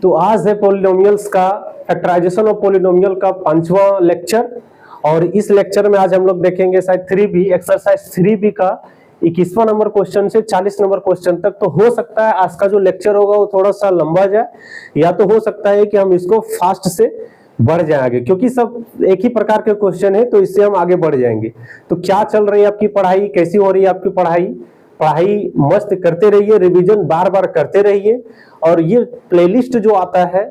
तो आज है पॉलिनोमियल्स का फैक्टराइजेशन ऑफ पॉलिनोमियल का 5वां लेक्चर। और इस लेक्चर में आज हम लोग देखेंगे शायद 3B एक्सरसाइज 3B का 21वां नंबर क्वेश्चन से 40 नंबर क्वेश्चन तक। तो हो सकता है आज का जो लेक्चर होगा वो थोड़ा सा लंबा जाए, या तो हो सकता है कि हम इसको फास्ट से बढ़ जाएंगे, क्योंकि सब एक ही प्रकार के क्वेश्चन है, तो इससे हम आगे बढ़ जाएंगे। तो क्या चल रही है आपकी पढ़ाई, कैसी हो रही है आपकी पढ़ाई? पढ़ाई मस्त करते रहिए, रिवीजन बार बार करते रहिए। और ये प्लेलिस्ट जो आता है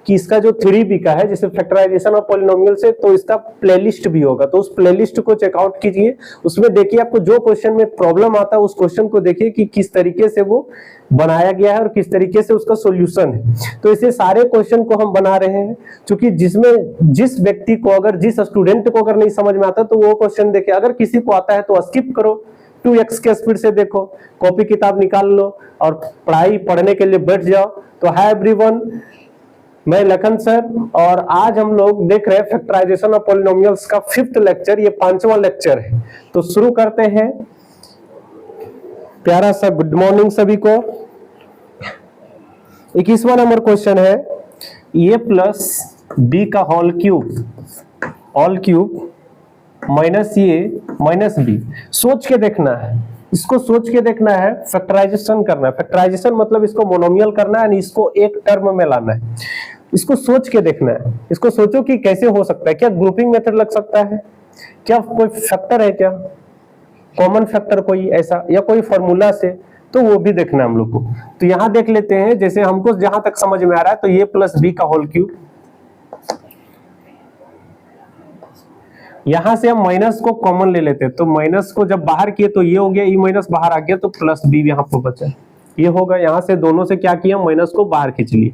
कि इसका जो 3B का है, जैसे फैक्टराइजेशन ऑफ पॉलिनोमियल से, तो इसका प्लेलिस्ट भी होगा, तो उस प्लेलिस्ट को चेकआउट कीजिए। उसमें देखिए आपको जो क्वेश्चन में प्रॉब्लम आता है उस क्वेश्चन को देखिए कि किस तरीके से वो बनाया गया है और किस तरीके से उसका सॉल्यूशन है। तो इसे सारे क्वेश्चन को हम बना रहे हैं, क्योंकि जिसमें जिस व्यक्ति को अगर जिस स्टूडेंट को अगर नहीं समझ में आता तो वो क्वेश्चन देखे, अगर किसी को आता है तो स्किप करो, 2x के स्पीड से देखो, कॉपी किताब निकाल लो और पढ़ाई पढ़ने के लिए बैठ जाओ। तो हाय एवरीवन, मैं लखन सर, और आज हम लोग देख रहे हैं फैक्टराइजेशन ऑफ पॉलिनोमियल्स का 5th लेक्चर, ये 5वां लेक्चर है। तो शुरू करते हैं। प्यारा सा गुड मॉर्निंग सभी को। 21वां नंबर क्वेश्चन है a प्लस बी का होल क्यूब माइनस ए माइनस बी। सोच के देखना है, इसको सोच के देखना है, फैक्टराइजेशन करना है। फैक्टराइजेशन मतलब इसको मोनोमियल करना है, इसको एक टर्म में लाना है। इसको सोच के देखना है, इसको सोचो कि कैसे हो सकता है, क्या ग्रुपिंग मेथड लग सकता है, क्या कोई फैक्टर है, क्या कॉमन फैक्टर कोई ऐसा, या कोई फॉर्मूला से, तो वो भी देखना है हम लोग को। तो यहां देख लेते हैं, जैसे हमको जहां तक समझ में आ रहा है, तो ये प्लस बी का होल क्यूब, यहां से हम माइनस को कॉमन ले लेते हैं, तो माइनस को जब बाहर किए तो ये हो गया, ई माइनस बाहर आ गया, तो प्लस बी यहाँ पर बचा, ये होगा। यहां से दोनों से क्या किया, माइनस को बाहर खींच लिए।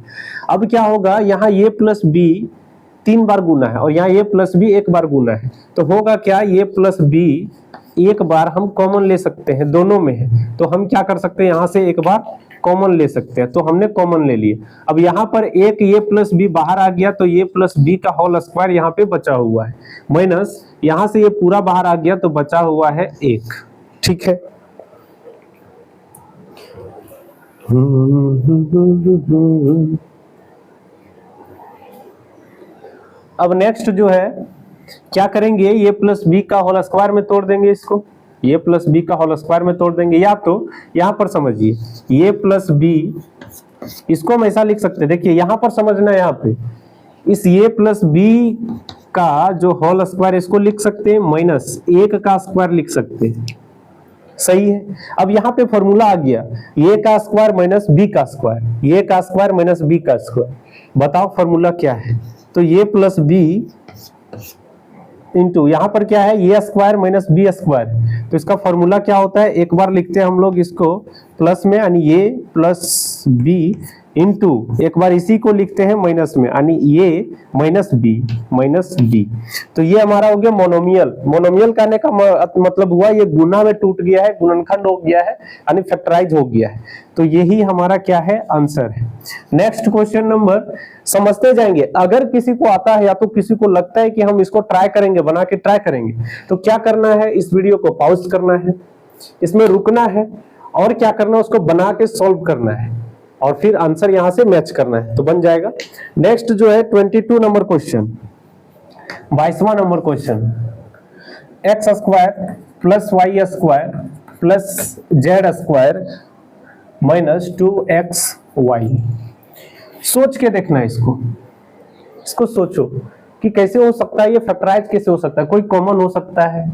अब क्या होगा, यहाँ ये प्लस बी 3 बार गुना है और यहाँ ये प्लस बी 1 बार गुना है, तो होगा क्या, ये प्लस बी 1 बार हम कॉमन ले सकते हैं, दोनों में है, तो हम क्या कर सकते हैं, यहां से 1 बार कॉमन ले सकते हैं, तो हमने कॉमन ले लिए। अब यहाँ पर एक ये प्लस बी बाहर आ गया, तो ये प्लस बी का होल स्क्वायर यहाँ पे बचा हुआ है, माइनस यहां से ये पूरा बाहर आ गया, तो बचा हुआ है 1। ठीक है, अब नेक्स्ट जो है क्या करेंगे, ये प्लस बी का होल स्क्वायर में तोड़ देंगे, इसको ये प्लस बी का होल स्क्वायर में तोड़ देंगे, या तो यहां पर समझिए ये प्लस बी, इसको हम ऐसा लिख सकते हैं, देखिए यहां पर समझना है, यहां पे इस ये प्लस बी का जो होल स्क्वायर इसको लिख सकते हैं माइनस 1 का स्क्वायर लिख सकते हैं, सही है। अब यहाँ पे फॉर्मूला आ गया, ये का स्क्वायर माइनस बी का स्क्वायर, ये का स्क्वायर माइनस बी का स्क्वायर, बताओ फॉर्मूला क्या है। तो ये प्लस बी इंटू यहाँ पर क्या है, ये स्क्वायर माइनस बी स्क्वायर, तो इसका फॉर्मूला क्या होता है, एक बार लिखते हैं हम लोग इसको प्लस में, यानी ये प्लस बी इंटू एक बार इसी को लिखते हैं माइनस में, यानी ये माइनस बी। तो ये हमारा हो गया मोनोमियल। मोनोमियल कहने का मतलब हुआ ये गुना में टूट गया है, गुणनखंड हो गया है, यानी फैक्टराइज हो गया है। तो यही हमारा क्या है, आंसर है। नेक्स्ट क्वेश्चन नंबर समझते जाएंगे। अगर किसी को आता है या तो किसी को लगता है कि हम इसको ट्राई करेंगे, बना के ट्राई करेंगे, तो क्या करना है, इस वीडियो को पॉज करना है, इसमें रुकना है, और क्या करना है, उसको बना के सॉल्व करना है, और फिर आंसर यहां से मैच करना है, तो बन जाएगा। नेक्स्ट जो है 22 नंबर क्वेश्चन, 22वां number question, x square plus y square plus z square minus 2xy। सोच के देखना है इसको सोचो कि कैसे हो सकता है, ये फैक्टराइज कैसे हो सकता है, कोई कॉमन हो सकता है,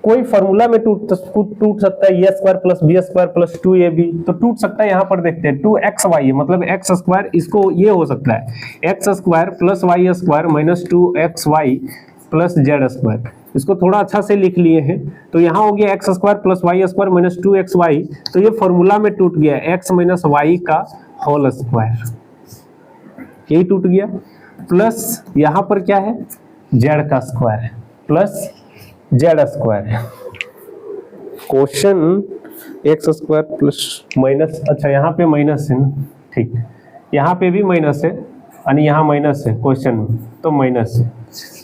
कोई फॉर्मूला में टूट सकता है, a square plus b square plus 2ab, तो टूट सकता है। यहाँ पर देखते हैं 2xy मतलब एक्स स्क्वायर, इसको ये हो सकता है x square plus y square minus 2xy plus z square, इसको थोड़ा अच्छा से लिख लिए हैं। तो यहाँ हो गया x square plus y square minus 2xy, तो ये फॉर्मूला में टूट गया एक्स माइनस वाई का होल स्क्वायर, यही टूट गया, प्लस यहाँ पर क्या है, जेड का स्क्वायर प्लस जेड स्क्वायर है। Question x square plus minus, अच्छा यहाँ पे माइनस है ना, ठीक, यहाँ पे भी माइनस है, यानी यहाँ माइनस है क्वेश्चन में, तो माइनस है।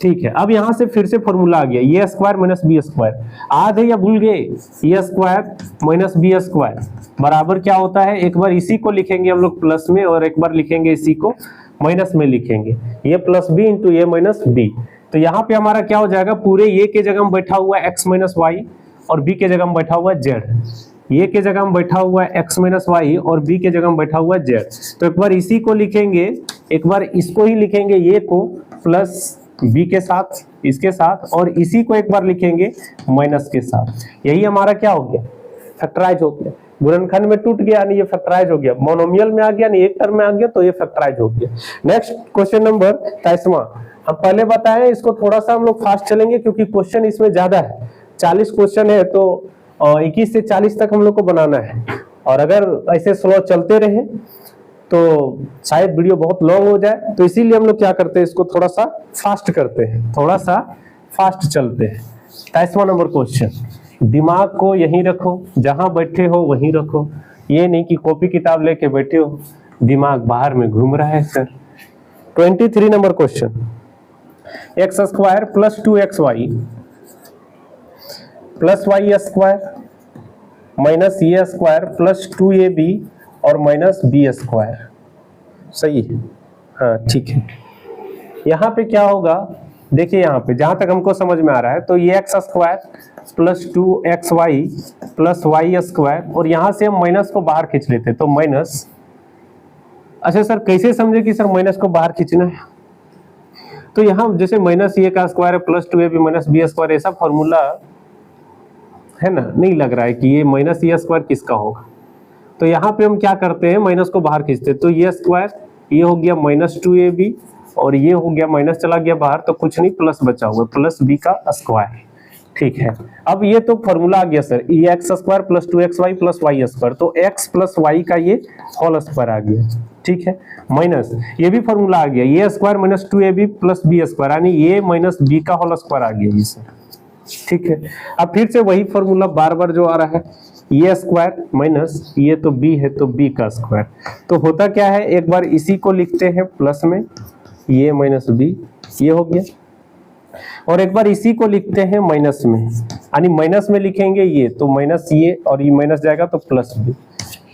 ठीक है, अब यहाँ से फिर से फॉर्मूला आ गया, ए स्क्वायर माइनस बी स्क्वायर। याद है या भूल गए? ए स्क्वायर माइनस बी स्क्वायर बराबर क्या होता है? एक बार इसी को लिखेंगे हम लोग प्लस में और एक बार लिखेंगे इसी को माइनस में लिखेंगे, ए प्लस बी इंटू ए माइनस बी। तो यहाँ पे हमारा क्या हो जाएगा, पूरे ए के जगह में बैठा हुआ है एक्स माइनस वाई और बी के जगह में बैठा हुआ है जेड। ए के जगह में बैठा हुआ है एक्स माइनस वाई और बी के जगह में बैठा हुआ है जेड। तो एक बार इसी को लिखेंगे, एक बार इसको ही लिखेंगे ए को प्लस बी के साथ, इसके साथ, और इसी को एक बार लिखेंगे माइनस के साथ। यही हमारा क्या हो गया, फैक्टराइज हो गया। गुणनखंड में टूट गया यानी ये फैक्टराइज हो गया, मोनोमियल में आ गया यानी एक टर्म में आ गया तो ये फैक्टराइज हो गया। नेक्स्ट क्वेश्चन नंबर 23वां। हम पहले बताएं इसको थोड़ा सा हम लोग फास्ट चलेंगे क्योंकि क्वेश्चन इसमें ज्यादा है, 40 क्वेश्चन है तो 21 से 40 तक हम लोग को बनाना है। और अगर ऐसे स्लो चलते रहे तो शायद वीडियो बहुत लॉन्ग हो जाए, तो इसीलिए हम लोग क्या करते हैं, इसको थोड़ा सा फास्ट करते हैं, थोड़ा सा फास्ट चलते हैं। 23वां नंबर क्वेश्चन, दिमाग को यहीं रखो, जहां बैठे हो वहीं रखो, ये नहीं कि कॉपी किताब लेके बैठे हो, दिमाग बाहर में घूम रहा है sir. 23 number question, x square plus 2x y plus y square minus a square plus 2ab और माइनस बी स्क्वायर। सही है, हाँ ठीक है। यहाँ पे क्या होगा, देखिए यहाँ पे जहां तक हमको समझ में आ रहा है तो ये x square plus 2xy plus y square, और यहाँ से हम माइनस को बाहर खींच लेते तो माइनस। अच्छा सर कैसे समझे कि सर माइनस को बाहर खींचना है? तो यहाँ जैसे माइनस ए का स्क्वायर है plus 2ab minus b square, ऐसा फॉर्मूला है ना, नहीं लग रहा है कि ये माइनस ए स्क्वायर किसका होगा। तो यहाँ पे हम क्या करते हैं, माइनस को बाहर खींचते हैं, तो ये स्क्वायर ये हो गया माइनस 2ab और ये हो गया माइनस चला गया बाहर तो कुछ नहीं, प्लस बचा हुआ प्लस बी का स्क्वायर। ठीक है, अब ये तो फॉर्मूला आ गया सर, ये x square plus 2xy plus y square, तो x प्लस वाई का ये होल स्क्वायर आ गया। ठीक है, माइनस ये भी फॉर्मूला आ गया, ये square minus 2ab plus b square, यानी ये माइनस बी का होल स्क्वायर आ गया ये सर। ठीक है, अब फिर से वही फॉर्मूला बार बार जो आ रहा है, ये स्क्वायर माइनस ये तो b है तो b का स्क्वायर। तो होता क्या है, एक बार इसी को लिखते हैं प्लस में, ये माइनस b ये हो गया, और एक बार इसी को लिखते हैं माइनस में, यानी माइनस में लिखेंगे ये तो माइनस ये और ये माइनस जाएगा तो प्लस b,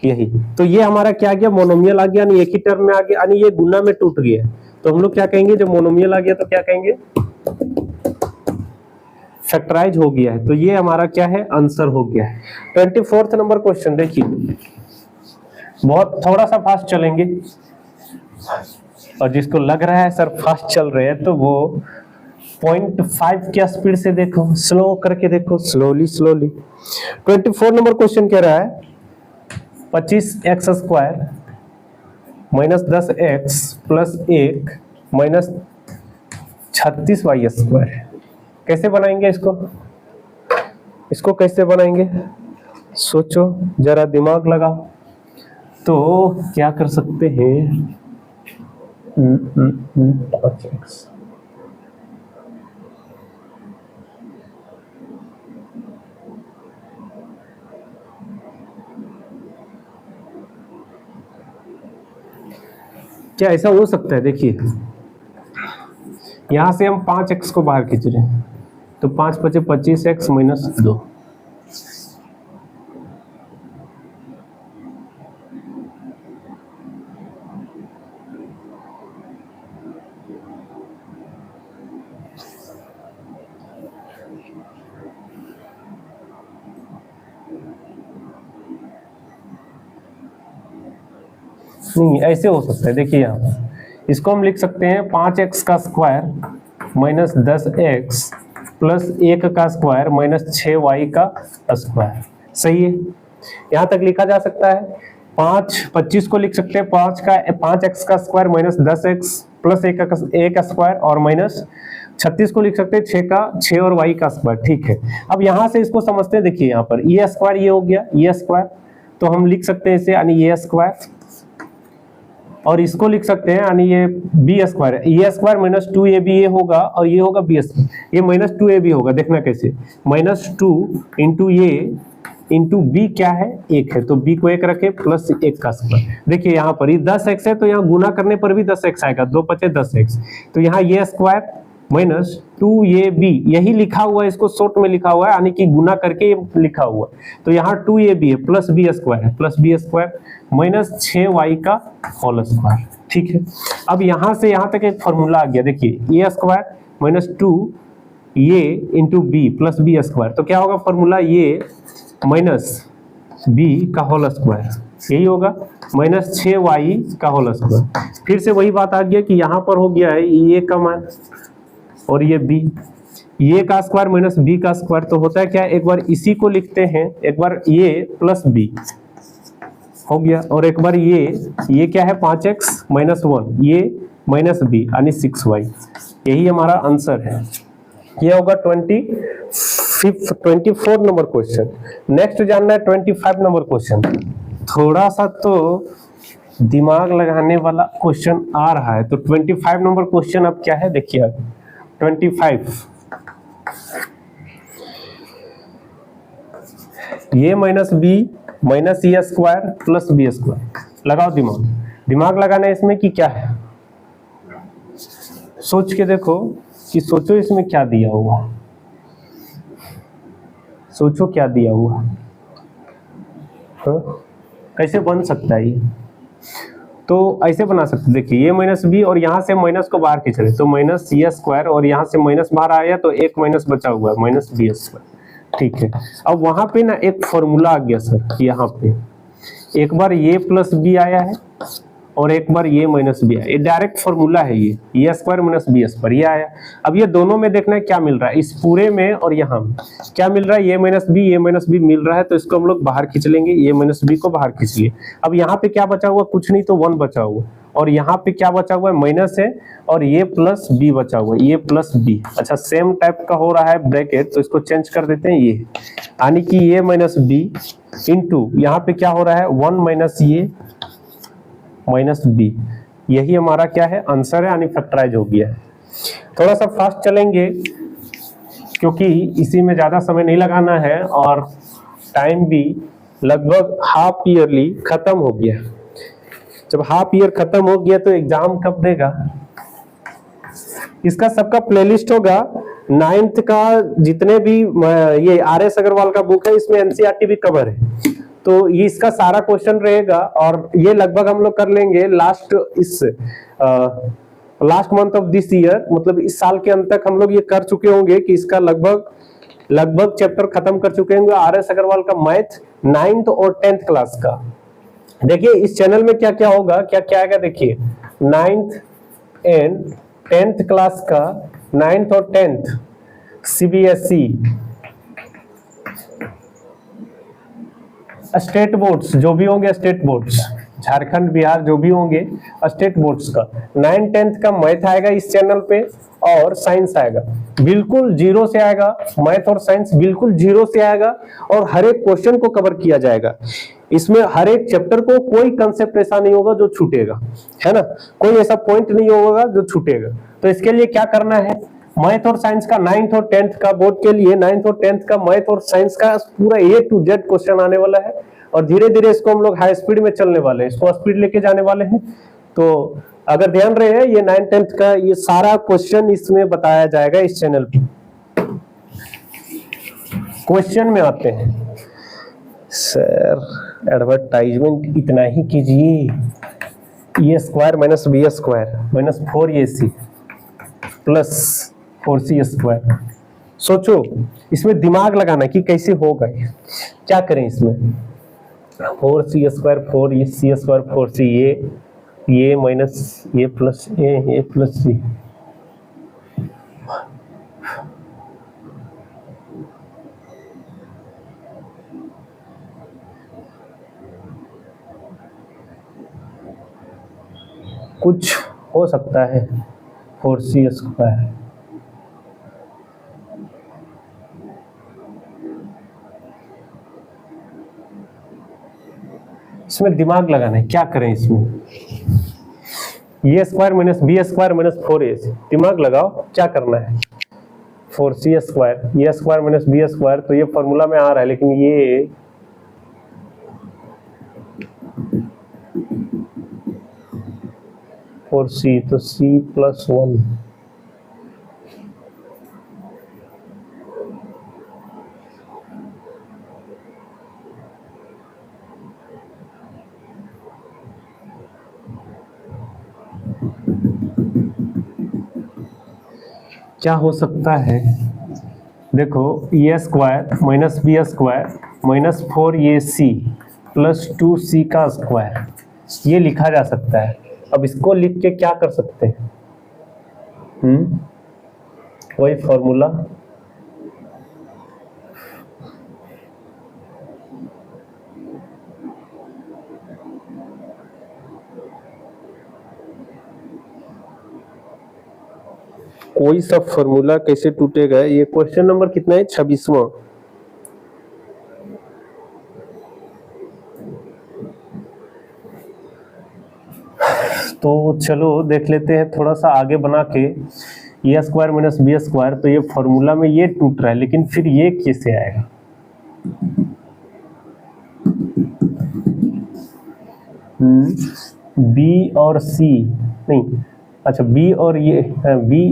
यही। तो ये हमारा क्या आ गया, मोनोमियल आ गया, यानी एक ही टर्म में आ गया, यानी ये गुना में टूट गया। तो हम लोग क्या कहेंगे, जब मोनोमियल आ गया तो क्या कहेंगे, फैक्टराइज हो गया है। तो ये हमारा क्या है, आंसर हो गया है। 24 नंबर क्वेश्चन देखिए, बहुत थोड़ा सा फास्ट चलेंगे, और जिसको लग रहा है सर फास्ट चल रहे हैं तो वो 0.5 की स्पीड से देखो, स्लो करके देखो, स्लोली स्लोली। 24 नंबर क्वेश्चन कह रहा है 25x square minus 10x plus 1 minus 36y square. कैसे बनाएंगे इसको, इसको कैसे बनाएंगे, सोचो जरा, दिमाग लगाओ। तो क्या कर सकते हैं, क्या ऐसा हो सकता है, देखिए यहां से हम 5x को बाहर खींच रहे हैं तो 5 × 5 = 25x माइनस 2। नहीं ऐसे हो सकता है, देखिए यहाँ पर इसको हम लिख सकते हैं 5x का स्क्वायर माइनस 10x प्लस 1 का स्क्वायर माइनस 6y का स्क्वायर। सही है, यहाँ तक लिखा जा सकता है। 25 को लिख सकते हैं 5x का स्क्वायर माइनस 10x प्लस 1 का स्क्वायर और माइनस 36 को लिख सकते हैं 6 और y का स्क्वायर। ठीक है, अब यहाँ से इसको समझते हैं, देखिए यहाँ पर ये स्क्वायर ये हो गया ये स्क्वायर, तो हम लिख सकते हैं इसे, यानी ये स्क्वायर, और इसको लिख सकते हैं यानी ये बी स्क्वायर, ये स्क्वायर माइनस 2ab ये होगा और ये होगा बी स्क्वायर, ये माइनस 2ab होगा। देखना कैसे, -2 × ये इंटू बी क्या है, 1 है, तो बी को 1 रखे प्लस 1 का स्क्वायर। देखिए यहाँ पर ये 10x है, तो यहाँ गुना करने पर भी 10x आएगा, 2 पचे 10x, तो यहाँ ये स्क्वायर माइनस 2ab, यही लिखा हुआ है, इसको शॉर्ट में लिखा हुआ है, यानी कि गुना करके ये लिखा हुआ है, तो यहाँ 2ab है प्लस बी स्क्वायर है, plus b square minus 6y का होल स्क्वायर। ठीक है, अब यहाँ से यहाँ तक एक फॉर्मूला आ गया, देखिए ए स्क्वायर माइनस 2 ये into b plus b square, तो क्या होगा फॉर्मूला, ये माइनस बी का होल स्क्वायर, यही होगा माइनस 6y का होल स्क्वायर। फिर से वही बात आ गया कि यहाँ पर हो गया है ये का मान और ये b, ये का स्क्वायर माइनस b का स्क्वायर, तो होता है क्या, एक बार इसी को लिखते हैं, एक बार ये प्लस b हो गया, और एक बार ये क्या है 5x माइनस 1, ये माइनस b यानी 6y, यही हमारा आंसर है। ये होगा 24 नंबर क्वेश्चन। नेक्स्ट जानना है 25 नंबर क्वेश्चन। थोड़ा सा तो दिमाग लगाने वाला क्वेश्चन आ रहा है, तो 25 नंबर क्वेश्चन अब क्या है देखिए, अब 25 ये minus B minus a square plus b square, लगाओ दिमाग, दिमाग लगाना है इसमें कि क्या है, सोच के देखो कि सोचो इसमें क्या दिया हुआ, सोचो क्या दिया हुआ, कैसे बन सकता है ये, तो ऐसे बना सकते, देखिए ये माइनस बी और यहाँ से माइनस को बाहर खींच रहे, तो माइनस सी स्क्वायर और यहाँ से माइनस बाहर आया तो एक माइनस बचा हुआ है माइनस बी स्क्वायर। ठीक है, अब वहां पे ना एक फॉर्मूला आ गया सर, यहाँ पे एक बार ये प्लस बी आया है और एक बार ये माइनस बी आया, ये डायरेक्ट फॉर्मूला है, ये स्क्वायर माइनस बी स्क्वायर ये आया। अब ये दोनों में देखना है क्या मिल रहा है, इस पूरे में और यहाँ क्या मिल रहा है, ये माइनस बी मिल रहा है, तो इसको हम लोग बाहर खींच लेंगे, ये माइनस बी को बाहर खींच लिए। अब यहाँ पे क्या बचा हुआ, कुछ नहीं, तो 1 बचा हुआ, और यहाँ पे क्या बचा हुआ है, माइनस है, और ये प्लस बी बचा हुआ है, ये प्लस बी। अच्छा, सेम टाइप का हो रहा है ब्रैकेट, तो इसको चेंज कर देते हैं, ये यानी कि ये माइनस बी इंटू यहाँ पे क्या हो रहा है 1 माइनस ये माइनस बी, यही हमारा क्या है आंसर है, यानी फैक्टराइज हो गया है। थोड़ा सा फास्ट चलेंगे क्योंकि इसी में ज्यादा समय नहीं लगाना है और टाइम भी लगभग हाफ ईयरली खत्म हो गया। जब हाफ ईयर खत्म हो गया तो एग्जाम कब देगा, इसका सबका प्लेलिस्ट होगा, 9th का जितने भी ये RS अग्रवाल का बुक है इसमें NCERT भी कवर है, तो ये इसका सारा क्वेश्चन रहेगा, और ये लगभग हम लोग कर लेंगे last month of this year, मतलब इस साल के अंत तक हम लोग ये कर चुके होंगे कि इसका लगभग चैप्टर खत्म कर चुके होंगे RS अग्रवाल का मैथ 9th और 10th क्लास का। देखिए इस चैनल में क्या क्या होगा, क्या क्या आएगा, देखिए 9th एंड 10th क्लास का, 9th और 10th CBSE स्टेट बोर्ड्स जो भी होंगे, स्टेट बोर्ड्स झारखंड बिहार जो भी होंगे स्टेट बोर्ड्स का 9th 10th का मैथ आएगा इस चैनल पे, और साइंस आएगा बिल्कुल 0 से आएगा, मैथ और साइंस बिल्कुल 0 से आएगा, और हर एक क्वेश्चन को कवर किया जाएगा। इसमें हर एक चैप्टर को कोई कंसेप्ट ऐसा नहीं होगा जो छूटेगा, है ना, कोई ऐसा पॉइंट नहीं होगा जो छूटेगा। तो इसके लिए क्या करना है, मैथ और साइंस का 9th और 10th का बोर्ड के लिए 9th और 10th का मैथ और साइंस का पूरा A to Z क्वेश्चन आने वाला है, और धीरे धीरे इसको हम लोग हाई स्पीड में चलने वाले हैं, इसको स्पीड लेके जाने वाले हैं। तो अगर ध्यान रहे, ये 9th 10th का ये सारा क्वेश्चन इसमें बताया जाएगा इस चैनल पे। क्वेश्चन में आते हैं, सर एडवर्टाइजमेंट इतना ही कीजिए, a square minus b square minus 4ac plus 4c square. सोचो इसमें दिमाग लगाना कि कैसे होगा, क्या करें इसमें, 4c square 4c square 4c, ये माइनस ये प्लस ये प्लस सी, कुछ हो सकता है 4c स्क्वायर। इसमें दिमाग लगाना है, क्या करें इसमें, ये square minus b square minus 4ac, दिमाग लगाओ क्या करना है, 4c स्क्वायर, ये स्क्वायर माइनस बी स्क्वायर, तो ये फॉर्मूला में आ रहा है, लेकिन 4c, तो c प्लस 1। क्या हो सकता है? देखो, a square minus b square minus 4ac plus 2c का स्क्वायर, ये लिखा जा सकता है। अब इसको लिख के क्या कर सकते हैं? वही फॉर्मूला, कोई सा फॉर्मूला कैसे टूटेगा? ये क्वेश्चन नंबर कितना है? 26वां। तो चलो देख लेते हैं थोड़ा सा आगे बना के, ए स्क्वायर माइनस बी स्क्वायर, तो ये फॉर्मूला में ये टूट रहा है, लेकिन फिर ये कैसे आएगा? बी और सी नहीं, अच्छा बी और ये बी,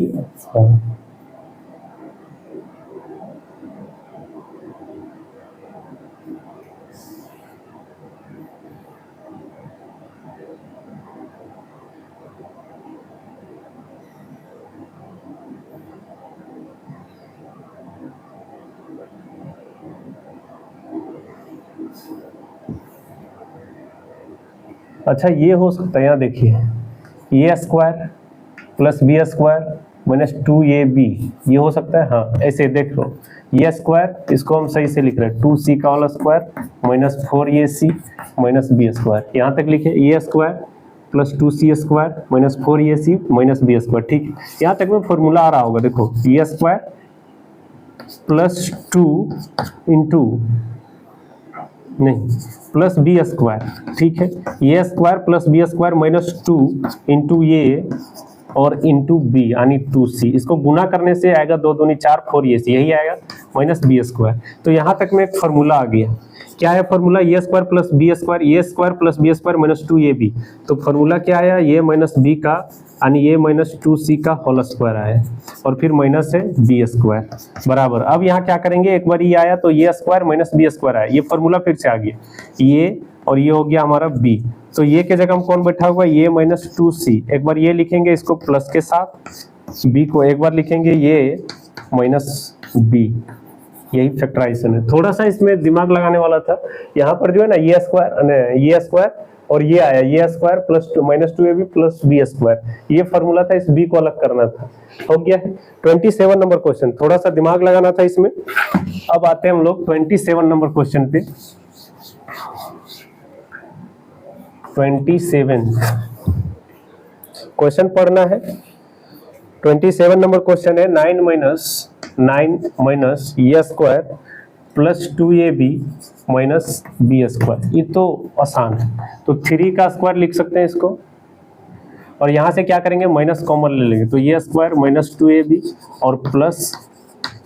अच्छा ये हो सकता है, यहाँ देखिए a square plus b square minus 2ab, ये हो सकता है। हाँ ऐसे देख लो, ए स्क्वायर, इसको हम सही से लिख रहे हैं 2c का whole square minus 4ac minus b square, यहाँ तक लिखे a square plus 2c square minus 4ac minus b square. ठीक, यहाँ तक में फॉर्मूला आ रहा होगा। देखो ए स्क्वायर प्लस 2 इंटू नहीं प्लस बी स्क्वायर, ठीक है, a square plus b square minus 2 into a और इंटू बी यानी 2c, इसको गुना करने से आएगा 2 दूनी 4 4ac, यही आएगा माइनस बी स्क्वायर। तो यहाँ तक में एक फॉर्मूला आ गया। क्या है formula? A square plus b square, a square plus b square minus 2ab। तो फॉर्मूला क्या आया? ए माइनस बी का यानी ए माइनस 2c का होल स्क्वायर आया, और फिर माइनस है बी स्क्वायर बराबर। अब यहाँ क्या करेंगे? एक बार ये आया तो ए स्क्वायर माइनस बी स्क्वायर आया, ये फॉर्मूला फिर से आ गया, ये और ये हो गया हमारा b। तो ये के जगह में कौन बैठा हुआ? ये माइनस 2c। एक बार ये लिखेंगे इसको प्लस के साथ, b को एक बार लिखेंगे ये माइनस b, यही फैक्टराइजेशन है। थोड़ा सा इसमें दिमाग लगाने वाला था। यहाँ पर जो है ना ये स्क्वायर और ये आया ये square plus minus 2ab plus b square, ये फॉर्मूला था, इस b को अलग करना था। हो गया है 27 नंबर क्वेश्चन, थोड़ा सा दिमाग लगाना था इसमें। अब आते हैं हम लोग 27 नंबर क्वेश्चन पे। 27 क्वेश्चन पढ़ना है। 27 नंबर क्वेश्चन है 9 minus a square plus 2ab minus b square. ये तो आसान है, तो 3 का स्क्वायर लिख सकते हैं इसको, और यहाँ से क्या करेंगे? माइनस कॉमन ले लेंगे, तो ए स्क्वायर माइनस 2ab और प्लस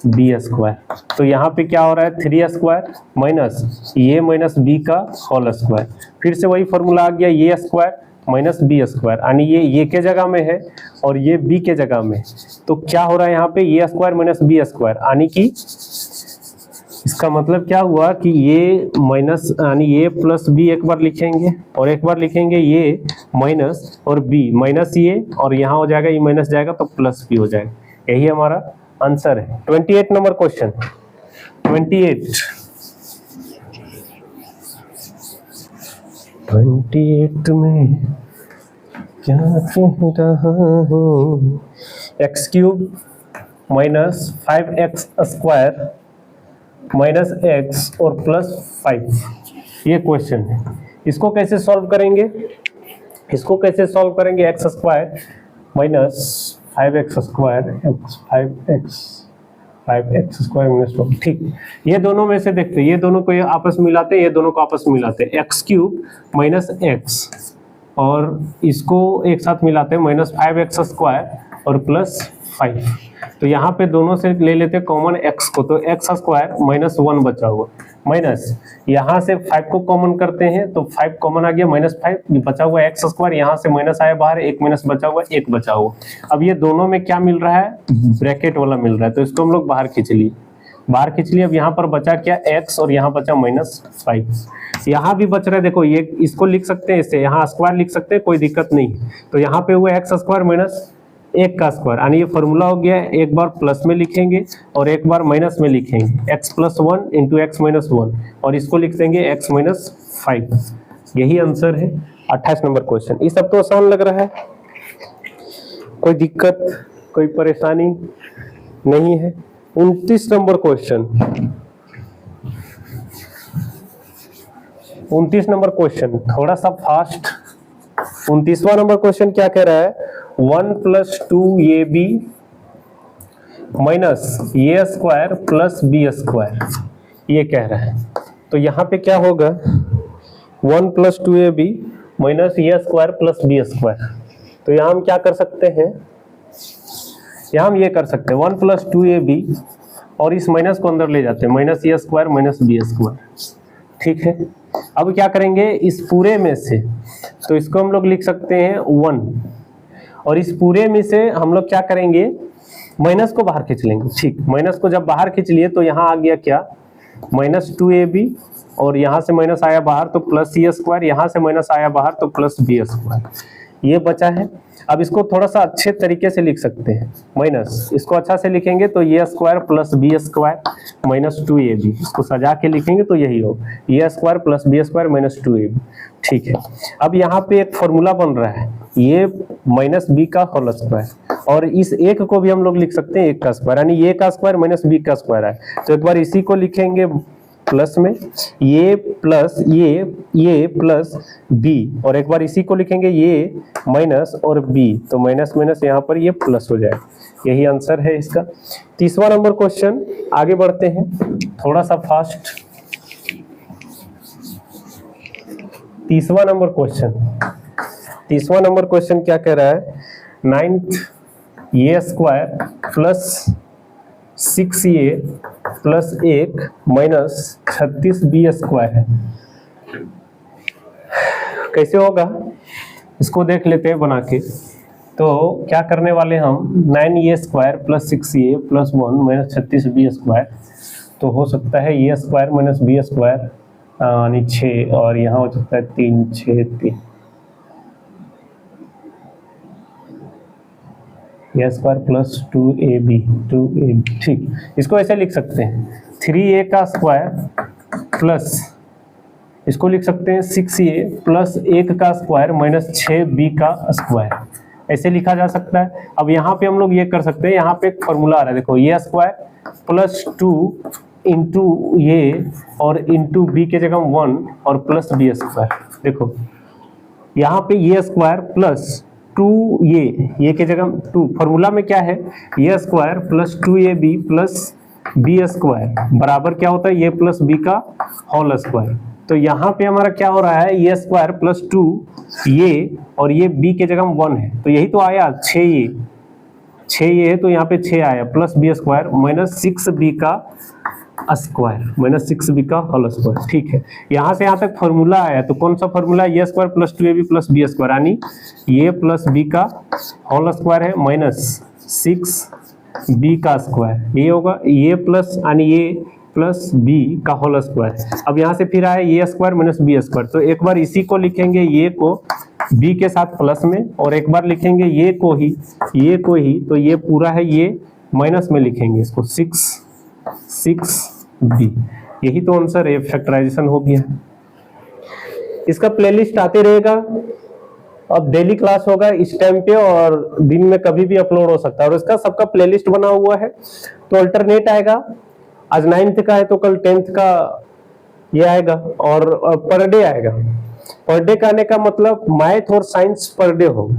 बी स्क्वायर। तो यहाँ पे क्या हो रहा है? 3 स्क्वायर माइनस ए माइनस बी का होल स्क्वायर, फिर से वही फॉर्मूला आ गया, ए स्क्वायर माइनस बी स्क्वायर, यानी ये के जगह में है और ये बी के जगह में। तो क्या हो रहा है यहाँ पे? ए स्क्वायर माइनस बी स्क्वायर, यानी कि इसका मतलब क्या हुआ कि ये माइनस यानी ए प्लस बी एक बार लिखेंगे और एक बार लिखेंगे ये माइनस और बी माइनस ये, और यहाँ हो जाएगा ये माइनस जाएगा तो प्लस बी हो जाएगा। यही हमारा आंसर है। 28 नंबर क्वेश्चन। 28 में क्या कह रहा हूँ? X cube minus 5x square minus x और प्लस 5, ये क्वेश्चन है। इसको कैसे सॉल्व करेंगे? इसको कैसे सॉल्व करेंगे? X square minus 5x square x 5x square minus 12। ठीक, ये दोनों में से देखते हैं, ये दोनों को ये आपस में मिलाते हैं, ये दोनों को आपस में मिलाते हैं, एक्स क्यूब माइनस एक्स, और इसको एक साथ मिलाते हैं माइनस 5x स्क्वायर और प्लस 5। तो यहाँ पे दोनों से ले लेते हैं कॉमन x को, तो एक्स स्क्वायर माइनस 1 बचा हुआ माइनस यहाँ से 5 को कॉमन करते हैं तो 5 कॉमन आ गया, -5 बचा हुआ एक्स स्क्वायर, यहाँ से माइनस आया बाहर, एक माइनस बचा हुआ, एक बचा हुआ। अब ये दोनों में क्या मिल रहा है, ब्रैकेट वाला मिल रहा है, तो इसको हम लोग बाहर खींच लिए, बाहर खींच लिए। अब यहाँ पर बचा क्या, x, और यहाँ बचा -5। यहाँ भी बच रहा है, देखो ये इसको लिख सकते हैं, इससे यहाँ स्क्वायर लिख सकते हैं, कोई दिक्कत नहीं। तो यहाँ पे हुआ एक्स स्क्वायर माइनस 1 का स्क्वायर, यानी ये फॉर्मूला हो गया, एक बार प्लस में लिखेंगे और एक बार माइनस में लिखेंगे, x + 1 × x - 1, और इसको लिख देंगे x - 5। यही आंसर है 28 नंबर क्वेश्चन। ये सब तो आसान लग रहा है, कोई दिक्कत कोई परेशानी नहीं है। 29 नंबर क्वेश्चन, 29 नंबर क्वेश्चन थोड़ा सा फास्ट। 29वां नंबर क्वेश्चन क्या कह रहा है, 1 + 2ab - a² + b², ये कह रहा है। तो यहाँ पे क्या होगा, 1 + 2ab - a² + b²। तो यहाँ हम क्या कर सकते हैं, यहाँ हम ये कर सकते हैं 1 + 2ab, और इस माइनस को अंदर ले जाते हैं, -a² - b²। ठीक है, अब क्या करेंगे, इस पूरे में से तो इसको हम लोग लिख सकते हैं 1, और इस पूरे में से हम लोग क्या करेंगे, माइनस को बाहर खींच लेंगे। ठीक, माइनस को जब बाहर खींच लिए तो यहाँ आ गया क्या, -2ab, और यहाँ से माइनस आया बाहर तो +c², यहाँ से माइनस आया बाहर तो +b², ये बचा है। अब इसको थोड़ा सा अच्छे तरीके से लिख सकते हैं, माइनस इसको अच्छा से लिखेंगे तो a² + b² - 2ab, इसको सजा के लिखेंगे तो यही हो, a² + b² - 2ab। ठीक है, अब यहाँ पे एक फॉर्मूला बन रहा है, ये -b का होल स्क्वायर, और इस एक को भी हम लोग लिख सकते हैं 1 का स्क्वायर, यानी a का स्क्वायर - b का स्क्वायर है। तो एक बार इसी को लिखेंगे प्लस में, ये प्लस b, और एक बार इसी को लिखेंगे ये माइनस और b, तो माइनस माइनस यहाँ पर ये प्लस हो जाए। यही आंसर है इसका। 30वां नंबर क्वेश्चन, आगे बढ़ते हैं थोड़ा सा फास्ट। 30वां नंबर क्वेश्चन, 30वां नंबर क्वेश्चन क्या कह रहा है, 9th a² + 6a + 1 - 36b² है। कैसे होगा, इसको देख लेते हैं बना के। तो क्या करने वाले हम, 9a² + 6a + 1 - 36b², तो हो सकता है a² - b² यानी 6, और यहाँ हो सकता है 3 6 3, a² + 2ab। ठीक, इसको ऐसे लिख सकते हैं 3a का स्क्वायर प्लस, इसको लिख सकते हैं 6a + 1 का स्क्वायर - 6b का स्क्वायर, ऐसे लिखा जा सकता है। अब यहाँ पे हम लोग ये कर सकते हैं, यहाँ पे एक फॉर्मूला आ रहा है, देखो a² + 2 × a और × b के जगह 1 और प्लस b²। देखो यहाँ पे a² + 2a के जगह 2, फॉर्मूला में क्या है, a² + 2ab + b² बराबर क्या होता है, a + b का होल स्क्वायर। तो यहाँ पे हमारा क्या हो रहा है, a² + 2a और ये b के जगह 1 है, तो यही तो आया 6a है, तो यहाँ पे 6 आया प्लस b² -6b का स्क्वायर, -6b का होल स्क्वायर। ठीक है, यहाँ से यहाँ तक फॉर्मूला आया, तो कौन सा फॉर्मूला, a² + 2ab + b², यानी a + b का होल स्क्वायर है -6b का स्क्वायर, ये होगा a प्लस यानी a + b का होल स्क्वायर। अब यहाँ से फिर आया a² - b², तो एक बार इसी को लिखेंगे a को b के साथ प्लस में, और एक बार लिखेंगे ये को ही, तो ये पूरा है ये माइनस में लिखेंगे इसको 6b। यही तो आंसर है, फैक्टराइजेशन हो गया। इसका प्लेलिस्ट आते रहेगा, अब डेली क्लास होगा इस टाइम पे, और दिन में कभी भी अपलोड हो सकता है, और इसका सबका प्लेलिस्ट बना हुआ है। तो अल्टरनेट आएगा, आज 9th का है तो कल 10th का ये आएगा, और पर डे आएगा। पर डे का आने का मतलब मैथ और साइंस पर डे होगा।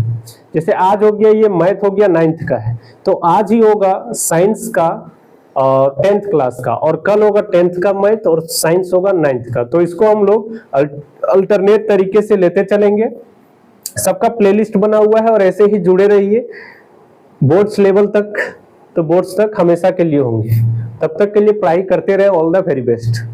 जैसे आज हो गया, ये मैथ हो गया 9th का है, तो आज ही होगा साइंस का 10th क्लास का, और कल होगा 10th का मैथ और साइंस होगा 9th का। तो इसको हम लोग अल्टरनेट तरीके से लेते चलेंगे। सबका प्लेलिस्ट बना हुआ है, और ऐसे ही जुड़े रहिए बोर्ड्स लेवल तक, तो बोर्ड्स तक हमेशा के लिए होंगे। तब तक के लिए पढ़ाई करते रहे। All the very best.